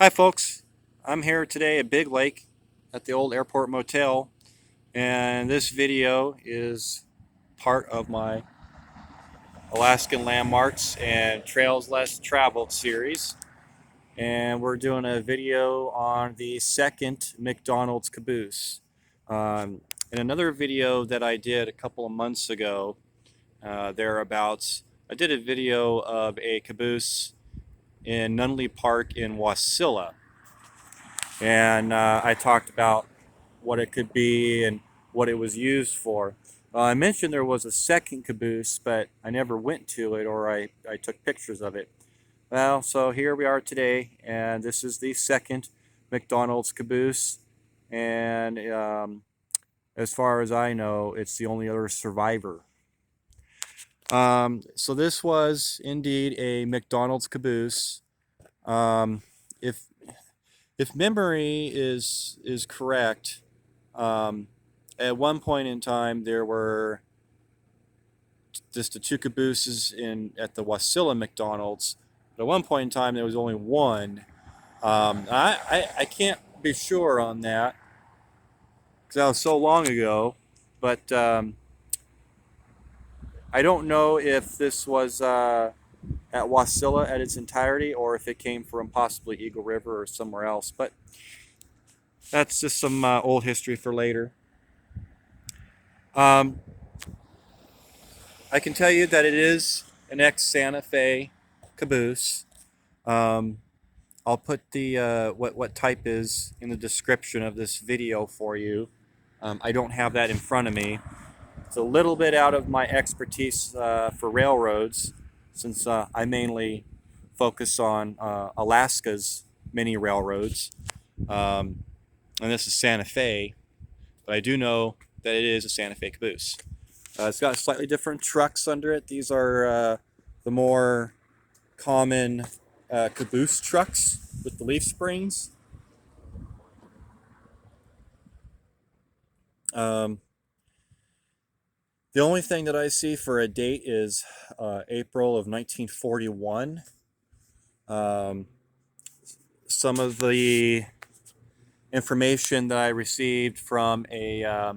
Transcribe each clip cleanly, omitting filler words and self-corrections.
Hi folks, I'm here today at Big Lake at the old Airport Motel, and this video is part of my Alaskan Landmarks and Trails Less Traveled series. And we're doing a video on the second McDonald's Caboose. In another video that I did a couple of months ago, thereabouts, I did a video of a caboose in Nunley Park in Wasilla. And I talked about what it could be and what it was used for. I mentioned there was a second caboose, but I never went to it, or I took pictures of it. Well, so here we are today, and this is the second McDonald's caboose, and as far as I know, it's the only other survivor. So this was indeed a McDonald's caboose. If memory is correct, at one point in time there were just the two cabooses at the Wasilla McDonald's. But at one point in time there was only one. I can't be sure on that because that was so long ago. But I don't know if this was at Wasilla at its entirety, or if it came from possibly Eagle River or somewhere else. But that's just some old history for later. I can tell you that it is an ex-Santa Fe caboose. I'll put the what type is in the description of this video for you. I don't have that in front of me. It's a little bit out of my expertise for railroads, since I mainly focus on Alaska's many railroads. And this is Santa Fe, but I do know that it is a Santa Fe caboose. It's got slightly different trucks under it. These are the more common caboose trucks with the leaf springs. The only thing that I see for a date is April of 1941. Some of the information that I received from a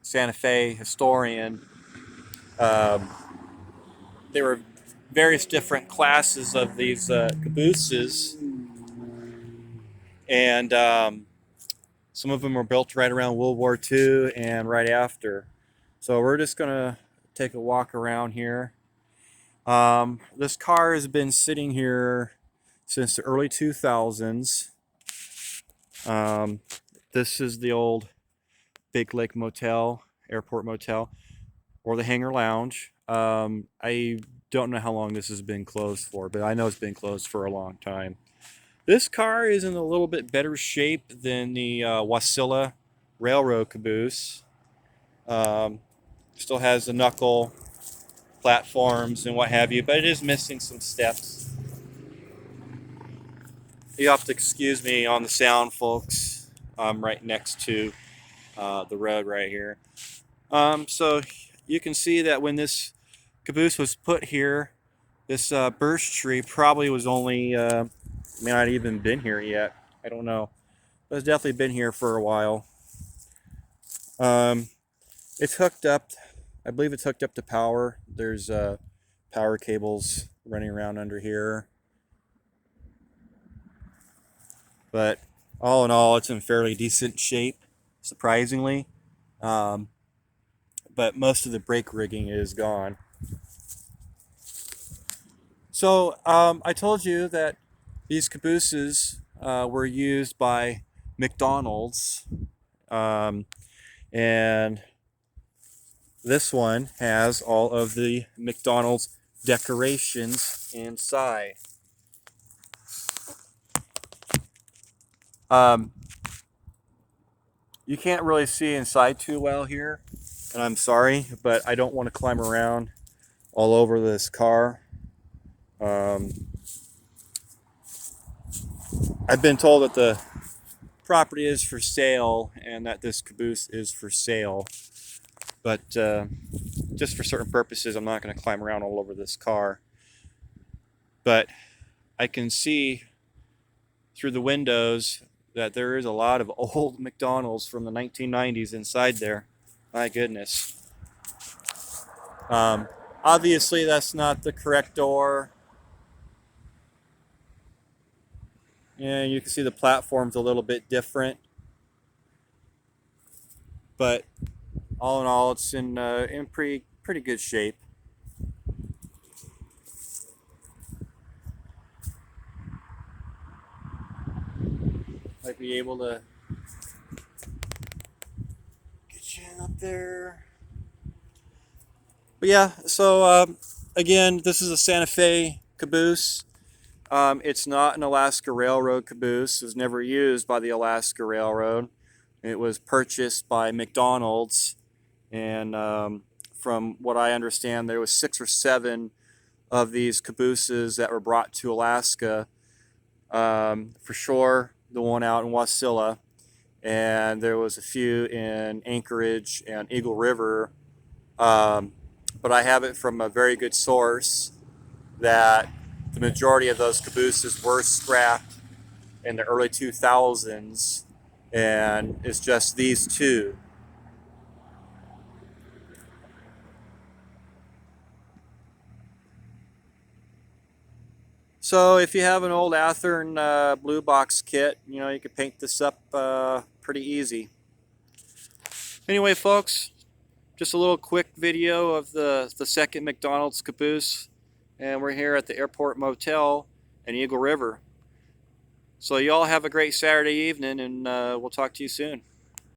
Santa Fe historian, there were various different classes of these cabooses, and some of them were built right around World War II and right after. So we're just gonna take a walk around here. This car has been sitting here since the early 2000s. This is the old Big Lake Motel, Airport Motel, or the Hangar Lounge. I don't know how long this has been closed for, but I know it's been closed for a long time. This car is in a little bit better shape than the Wasilla Railroad caboose. Still has the knuckle platforms and what have you, but it is missing some steps. You have to excuse me on the sound, folks. I'm right next to the road right here. So you can see that when this caboose was put here, this birch tree probably was only, may not even been here yet. I don't know. But it's definitely been here for a while. It's hooked up, I believe it's hooked up to power. There's power cables running around under here. But all in all, it's in fairly decent shape, surprisingly. But most of the brake rigging is gone. So I told you that these cabooses were used by McDonald's, and this one has all of the McDonald's decorations inside. You can't really see inside too well here, and I'm sorry, but I don't want to climb around all over this car. I've been told that the property is for sale and that this caboose is for sale, but just for certain purposes, I'm not going to climb around all over this car. But I can see through the windows that there is a lot of old McDonald's from the 1990s inside there. My goodness. Obviously, that's not the correct door. Yeah, you can see the platform's a little bit different, but all in all, it's in pretty good shape. Might be able to get you in up there. But yeah, so again, this is a Santa Fe Caboose. It's not an Alaska Railroad caboose. It was never used by the Alaska Railroad. It was purchased by McDonald's, and from what I understand, there was 6 or 7 of these cabooses that were brought to Alaska. For sure, the one out in Wasilla, and there was a few in Anchorage and Eagle River. But I have it from a very good source that the majority of those cabooses were scrapped in the early 2000s, and it's just these 2. So if you have an old Athearn blue box kit, you know, you could paint this up pretty easy. Anyway, folks, just a little quick video of the second McDonald's caboose, and we're here at the Airport Motel in Eagle River. So y'all have a great Saturday evening, and we'll talk to you soon.